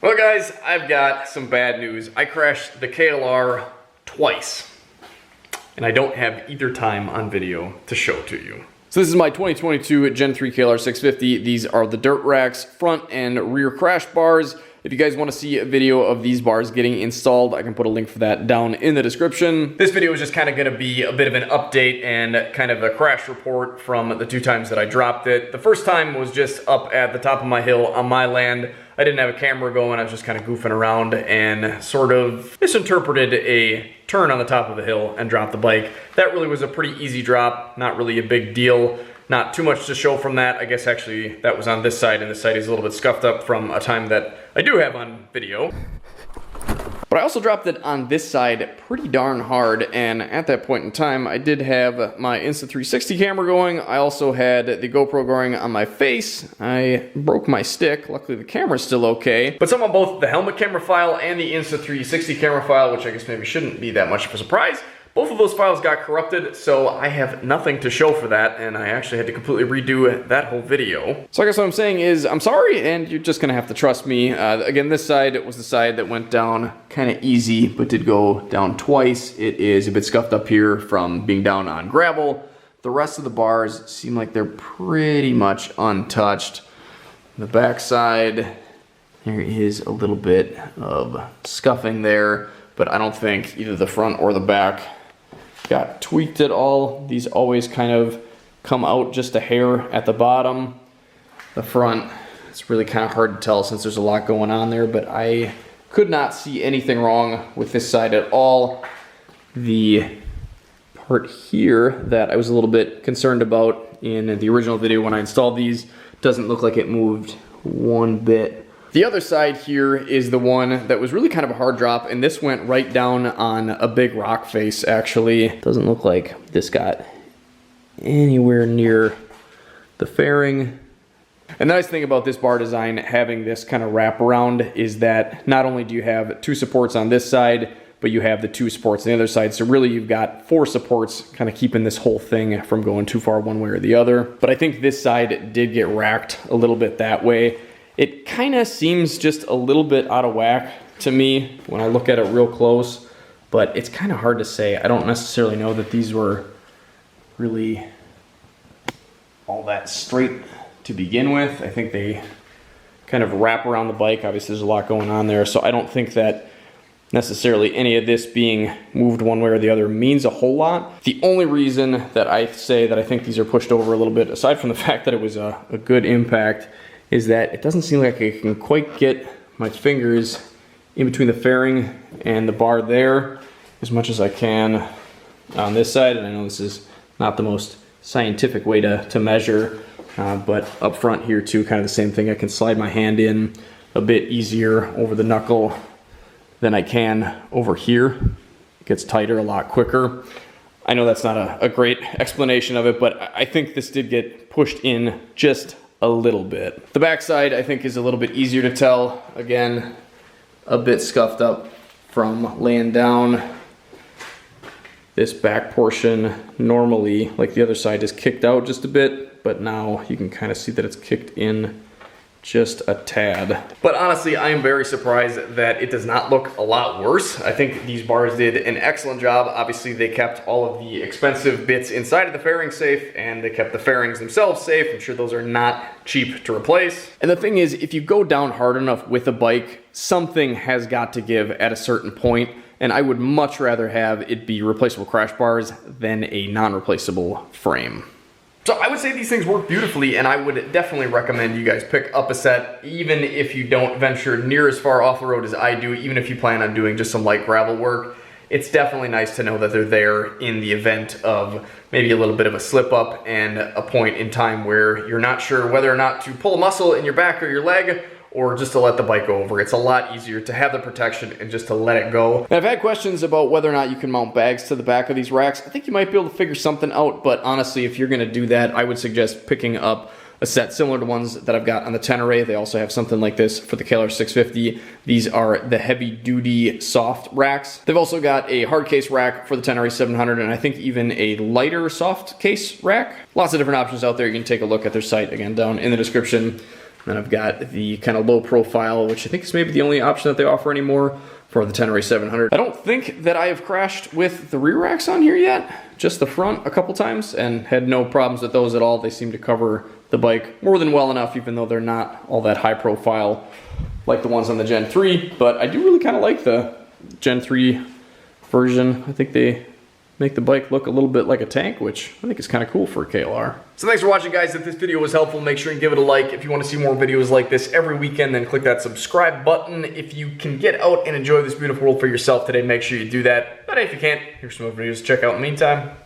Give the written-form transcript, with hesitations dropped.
Well guys, I've got some bad news. I crashed the KLR twice, and I don't have either time on video to show to you. So this is my 2022 Gen 3 KLR 650. These are the DirtRacks front and rear crash bars. If you guys want to see a video of these bars getting installed, I can put a link for that down in the description. This video is just kind of going to be a bit of an update and kind of a crash report from the two times that I dropped it. The first time was just up at the top of my hill on my land. I didn't have a camera going, I was just kind of goofing around and sort of misinterpreted a turn on the top of the hill and dropped the bike. That really was a pretty easy drop, not really a big deal. Not too much to show from that. I guess actually that was on this side, and this side is a little bit scuffed up from a time that I do have on video. But I also dropped it on this side pretty darn hard, and at that point in time, I did have my Insta360 camera going. I also had the GoPro going on my face. I broke my stick. Luckily, the camera's still okay. But some on both the helmet camera file and the Insta360 camera file, which I guess maybe shouldn't be that much of a surprise, both of those files got corrupted, so I have nothing to show for that, and I actually had to completely redo that whole video. So I guess what I'm saying is, I'm sorry, and you're just gonna have to trust me. Again, this side was the side that went down kind of easy, but did go down twice. It is a bit scuffed up here from being down on gravel. The rest of the bars seem like they're pretty much untouched. The back side, there is a little bit of scuffing there, but I don't think either the front or the back got tweaked at all. These always kind of come out just a hair at the bottom. The front, it's really kind of hard to tell since there's a lot going on there, but I could not see anything wrong with this side at all. The part here that I was a little bit concerned about in the original video when I installed these doesn't look like it moved one bit. The other side here is the one that was really kind of a hard drop, and this went right down on a big rock face, actually. Doesn't look like this got anywhere near the fairing. And the nice thing about this bar design, having this kind of wrap around, is that not only do you have two supports on this side, but you have the two supports on the other side. So really you've got four supports kind of keeping this whole thing from going too far one way or the other. But I think this side did get racked a little bit that way. It kind of seems just a little bit out of whack to me when I look at it real close, but it's kind of hard to say. I don't necessarily know that these were really all that straight to begin with. I think they kind of wrap around the bike. Obviously there's a lot going on there, so I don't think that necessarily any of this being moved one way or the other means a whole lot. The only reason that I say that I think these are pushed over a little bit, aside from the fact that it was a good impact, is that it doesn't seem like I can quite get my fingers in between the fairing and the bar there as much as I can on this side. And I know this is not the most scientific way to measure, but up front here too, kind of the same thing. I can slide my hand in a bit easier over the knuckle than I can over here. It gets tighter a lot quicker. I know that's not a great explanation of it, but I think this did get pushed in just a little bit. The backside I think is a little bit easier to tell. Again, a bit scuffed up from laying down. This back portion normally, like the other side, is kicked out just a bit, but now you can kind of see that it's kicked in just a tad. But honestly, I am very surprised that it does not look a lot worse. I think these bars did an excellent job. Obviously, they kept all of the expensive bits inside of the fairing safe, and they kept the fairings themselves safe. I'm sure those are not cheap to replace. And the thing is, if you go down hard enough with a bike, something has got to give at a certain point, and I would much rather have it be replaceable crash bars than a non-replaceable frame. So I would say these things work beautifully, and I would definitely recommend you guys pick up a set, even if you don't venture near as far off the road as I do, even if you plan on doing just some light gravel work. It's definitely nice to know that they're there in the event of maybe a little bit of a slip up and a point in time where you're not sure whether or not to pull a muscle in your back or your leg, or just to let the bike go over. It's a lot easier to have the protection and just to let it go. And I've had questions about whether or not you can mount bags to the back of these racks. I think you might be able to figure something out, but honestly, if you're gonna do that, I would suggest picking up a set similar to ones that I've got on the Tenere. They also have something like this for the KLR 650. These are the heavy duty soft racks. They've also got a hard case rack for the Tenere 700, and I think even a lighter soft case rack. Lots of different options out there. You can take a look at their site, again, down in the description. Then I've got the kind of low profile, which I think is maybe the only option that they offer anymore for the Tenere 700. I don't think that I have crashed with the rear racks on here yet, just the front a couple times, and had no problems with those at all. They seem to cover the bike more than well enough, even though they're not all that high profile like the ones on the Gen 3. But I do really kind of like the Gen 3 version. I think they make the bike look a little bit like a tank, which I think is kind of cool for a KLR. So thanks for watching, guys. If this video was helpful, make sure and give it a like. If you want to see more videos like this every weekend, then click that subscribe button. If you can get out and enjoy this beautiful world for yourself today, make sure you do that. But if you can't, here's some more videos to check out in the meantime.